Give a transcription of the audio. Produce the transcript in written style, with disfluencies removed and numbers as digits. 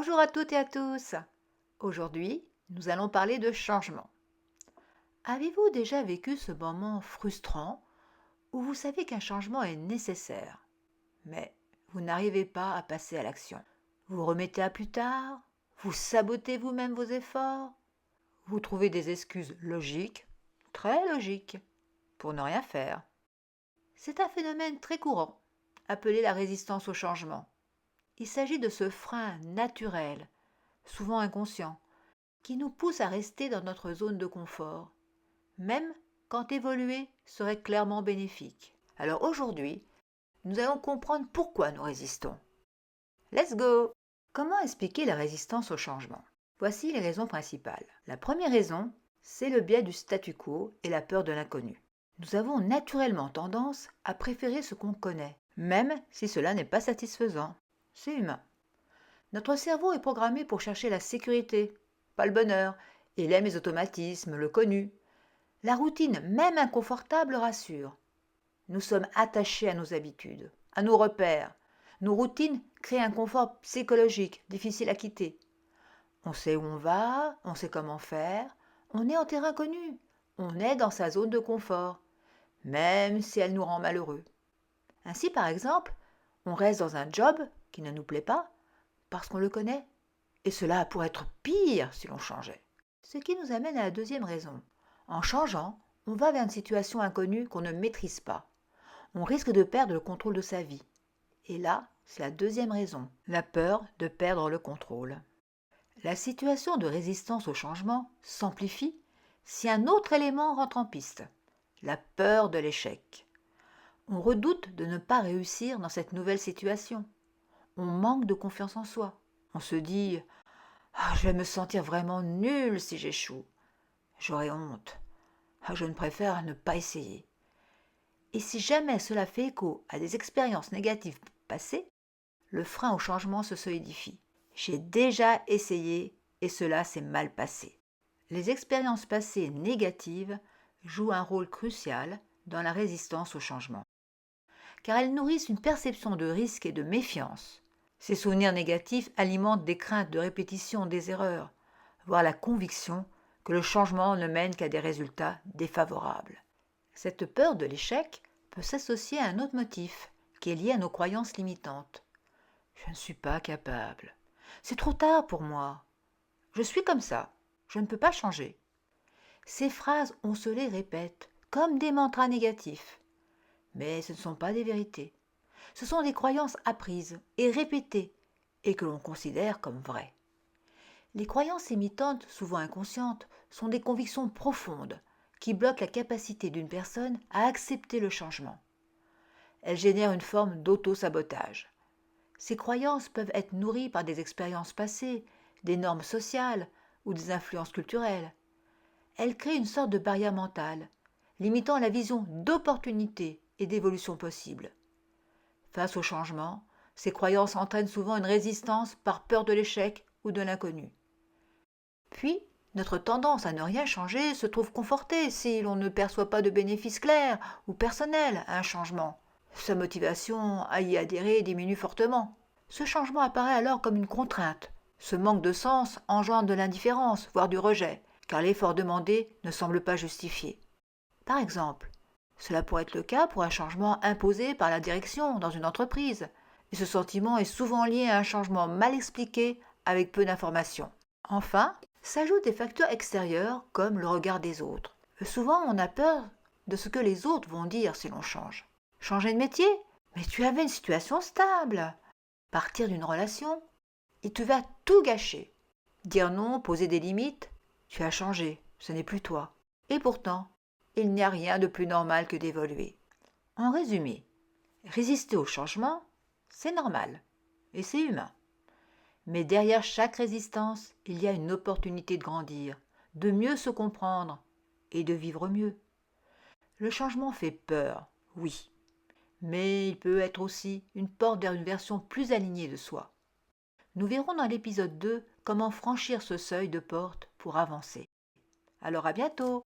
Bonjour à toutes et à tous. Aujourd'hui, nous allons parler de changement. Avez-vous déjà vécu ce moment frustrant où vous savez qu'un changement est nécessaire, mais vous n'arrivez pas à passer à l'action? Vous remettez à plus tard, vous sabotez vous-même vos efforts, vous trouvez des excuses logiques, très logiques, pour ne rien faire. C'est un phénomène très courant, appelé la résistance au changement. Il s'agit de ce frein naturel, souvent inconscient, qui nous pousse à rester dans notre zone de confort, même quand évoluer serait clairement bénéfique. Alors aujourd'hui, nous allons comprendre pourquoi nous résistons. Let's go! Comment expliquer la résistance au changement? Voici les raisons principales. La première raison, c'est le biais du statu quo et la peur de l'inconnu. Nous avons naturellement tendance à préférer ce qu'on connaît, même si cela n'est pas satisfaisant. C'est humain. Notre cerveau est programmé pour chercher la sécurité, pas le bonheur, et il aime les automatismes, le connu. La routine, même inconfortable, rassure. Nous sommes attachés à nos habitudes, à nos repères. Nos routines créent un confort psychologique, difficile à quitter. On sait où on va, on sait comment faire, on est en terrain connu, on est dans sa zone de confort, même si elle nous rend malheureux. Ainsi, par exemple, on reste dans un job qui ne nous plaît pas parce qu'on le connaît. Et cela pourrait être pire si l'on changeait. Ce qui nous amène à la deuxième raison. En changeant, on va vers une situation inconnue qu'on ne maîtrise pas. On risque de perdre le contrôle de sa vie. Et là, c'est la deuxième raison, la peur de perdre le contrôle. La situation de résistance au changement s'amplifie si un autre élément rentre en piste, la peur de l'échec. On redoute de ne pas réussir dans cette nouvelle situation. On manque de confiance en soi. On se dit « Je vais me sentir vraiment nul si j'échoue. J'aurai honte. Je ne préfère ne pas essayer. » Et si jamais cela fait écho à des expériences négatives passées, le frein au changement se solidifie. J'ai déjà essayé et cela s'est mal passé. Les expériences passées négatives jouent un rôle crucial dans la résistance au changement, car elles nourrissent une perception de risque et de méfiance. Ces souvenirs négatifs alimentent des craintes de répétition des erreurs, voire la conviction que le changement ne mène qu'à des résultats défavorables. Cette peur de l'échec peut s'associer à un autre motif qui est lié à nos croyances limitantes. Je ne suis pas capable. C'est trop tard pour moi. Je suis comme ça. Je ne peux pas changer. Ces phrases, on se les répète comme des mantras négatifs. Mais ce ne sont pas des vérités. Ce sont des croyances apprises et répétées et que l'on considère comme vraies. Les croyances limitantes, souvent inconscientes, sont des convictions profondes qui bloquent la capacité d'une personne à accepter le changement. Elles génèrent une forme d'auto-sabotage. Ces croyances peuvent être nourries par des expériences passées, des normes sociales ou des influences culturelles. Elles créent une sorte de barrière mentale, limitant la vision d'opportunité et d'évolution possible. Face au changement, ces croyances entraînent souvent une résistance par peur de l'échec ou de l'inconnu. Puis, notre tendance à ne rien changer se trouve confortée si l'on ne perçoit pas de bénéfices clairs ou personnels à un changement. Sa motivation à y adhérer diminue fortement. Ce changement apparaît alors comme une contrainte. Ce manque de sens engendre de l'indifférence, voire du rejet, car l'effort demandé ne semble pas justifié. Par exemple, cela pourrait être le cas pour un changement imposé par la direction dans une entreprise, et ce sentiment est souvent lié à un changement mal expliqué avec peu d'informations. Enfin, s'ajoutent des facteurs extérieurs comme le regard des autres. Souvent, on a peur de ce que les autres vont dire si l'on change. Changer de métier? Mais tu avais une situation stable. Partir d'une relation? Et tu vas tout gâcher. Dire non, poser des limites? Tu as changé, ce n'est plus toi. Et pourtant, il n'y a rien de plus normal que d'évoluer. En résumé, résister au changement, c'est normal et c'est humain. Mais derrière chaque résistance, il y a une opportunité de grandir, de mieux se comprendre et de vivre mieux. Le changement fait peur, oui, mais il peut être aussi une porte vers une version plus alignée de soi. Nous verrons dans l'épisode 2 comment franchir ce seuil de porte pour avancer. Alors à bientôt!